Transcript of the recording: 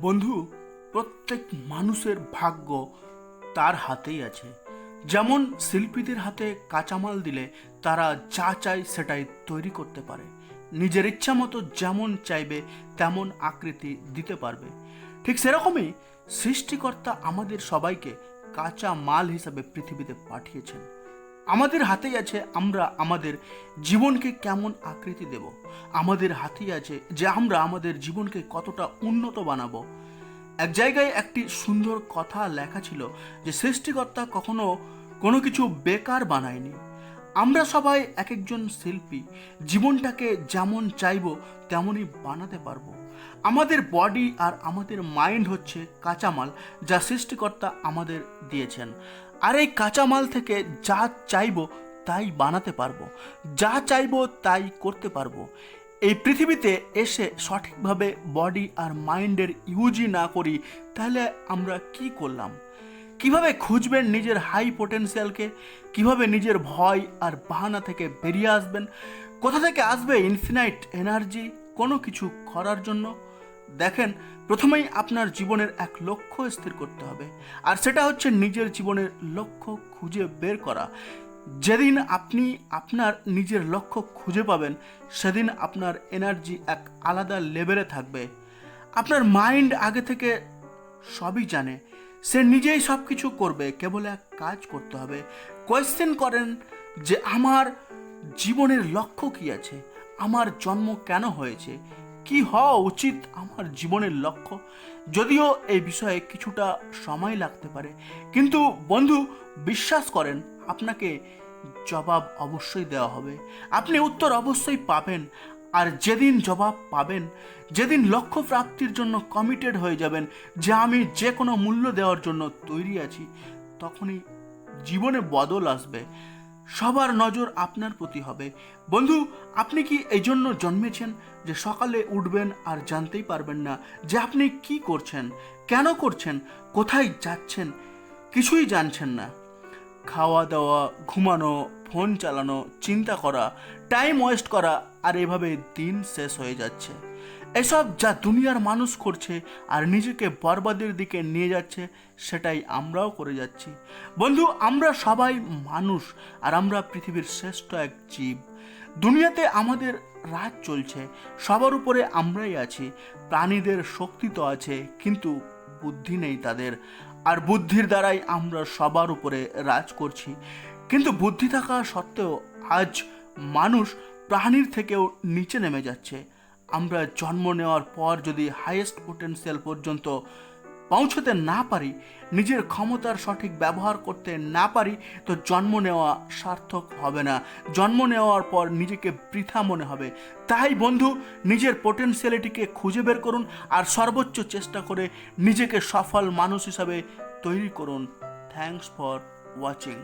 বন্ধু, প্রত্যেক মানুষের ভাগ্য তার হাতেই আছে। যেমন শিল্পীদের হাতে কাঁচামাল দিলে তারা যা চায় সেটাই তৈরি করতে পারে, নিজের ইচ্ছা মতো যেমন চাইবে তেমন আকৃতি দিতে পারবে। ঠিক সেরকমই সৃষ্টিকর্তা আমাদের সবাইকে কাঁচা মাল হিসাবে পৃথিবীতে পাঠিয়েছেন। আমাদের হাতেই আছে আমরা আমাদের জীবনকে কেমন আকৃতি দেব। আমাদের হাতেই আছে যে আমরা আমাদের জীবনকে কতটা উন্নত বানাবো। এক জায়গায় একটি সুন্দর কথা লেখা ছিল যে সৃষ্টিকর্তা কখনো কোনো কিছু বেকার বানায়নি। আমরা সবাই এক একজন শিল্পী, জীবনটাকে যেমন চাইবো তেমনই বানাতে পারবো। আমাদের বডি আর আমাদের মাইন্ড হচ্ছে কাঁচামাল যা সৃষ্টিকর্তা আমাদের দিয়েছেন। আর এই কাঁচামাল থেকে যা চাইবো তাই বানাতে পারবো, যা চাইবো তাই করতে পারবো। এই পৃথিবীতে এসে সঠিকভাবে বডি আর মাইন্ডের ইউজই না করি তাহলে আমরা কি করলাম? কিভাবে খুঁজবেন নিজের হাই পোটেনশিয়ালকে? কিভাবে নিজের ভয় আর বাহানা থেকে বেরিয়ে আসবেন? কোথা থেকে আসবে ইনফিনাইট এনার্জি কোনো কিছু করার জন্য? দেখেন, প্রথমেই আপনার জীবনের এক লক্ষ্য স্থির করতে হবে, আর সেটা হচ্ছে নিজের জীবনের লক্ষ্য খুঁজে বের করা। যেদিন আপনি আপনার নিজের লক্ষ্য খুঁজে পাবেন সেদিন আপনার এনার্জি এক আলাদা লেভেলে থাকবে। আপনার মাইন্ড আগে থেকে সবই জানে, সে নিজেই সব কিছু করবে, কেবল এক কাজ করতে হবে। কোয়েশ্চেন করেন যে আমার জীবনের লক্ষ্য কি আছে, আমার জন্ম কেন হয়েছে, কি হওয়া উচিত আমার জীবনের লক্ষ্য। যদিও এই বিষয়ে কিছুটা সময় লাগতে পারে, কিন্তু বন্ধু বিশ্বাস করেন আপনাকে জবাব অবশ্যই দেওয়া হবে, আপনি উত্তর অবশ্যই পাবেন। আর যেদিন জবাব পাবেন, যেদিন লক্ষ্য প্রাপ্তির জন্য কমিটেড হয়ে যাবেন যে আমি যে কোনো মূল্য দেওয়ার জন্য তৈরি আছি, তখনই জীবনে বদল আসবে। সবার নজর আপনার প্রতি হবে। বন্ধু, আপনি কি এই জন্য জন্মেছেন যে সকালে উঠবেন আর জানতেই পারবেন না যে আপনি কি করছেন, কেন করছেন, কোথায় যাচ্ছেন? কিছুই জানছেন না। খাওয়া দাওয়া, ঘুমানো, ফোন চালানো, চিন্তা করা, টাইম ওয়েস্ট করা, আর এভাবে দিন শেষ হয়ে যাচ্ছে। এসব যা দুনিয়ার মানুষ করছে আর নিজেকে বরবাদের দিকে নিয়ে যাচ্ছে, সেটাই আমরাও করে যাচ্ছি। বন্ধু, আমরা সবাই মানুষ, আর আমরা পৃথিবীর শ্রেষ্ঠ এক জীব। দুনিয়াতে আমাদের রাজ চলছে, সবার উপরে আমরাই আছি। প্রাণীদের শক্তি তো আছে, কিন্তু বুদ্ধি নেই তাদের, আর বুদ্ধির দ্বারাই আমরা সবার উপরে রাজ করছি। কিন্তু বুদ্ধি থাকা সত্ত্বেও আজ মানুষ প্রাণীর থেকেও নিচে নেমে যাচ্ছে। আমরা জন্ম নেওয়ার পর যদি হাইয়েস্ট পোটেনশিয়াল পর্যন্ত পৌঁছতে না পারি, নিজের ক্ষমতার সঠিক ব্যবহার করতে না পারি, তো জন্ম নেওয়া সার্থক হবে না। জন্ম নেওয়ার পর নিজেকে বৃথা মনে হবে। তাই বন্ধু, নিজের পোটেনশিয়ালিটিকে খুঁজে বের করুন আর সর্বোচ্চ চেষ্টা করে নিজেকে সফল মানুষ হিসাবে তৈরি করুন। Thanks for watching.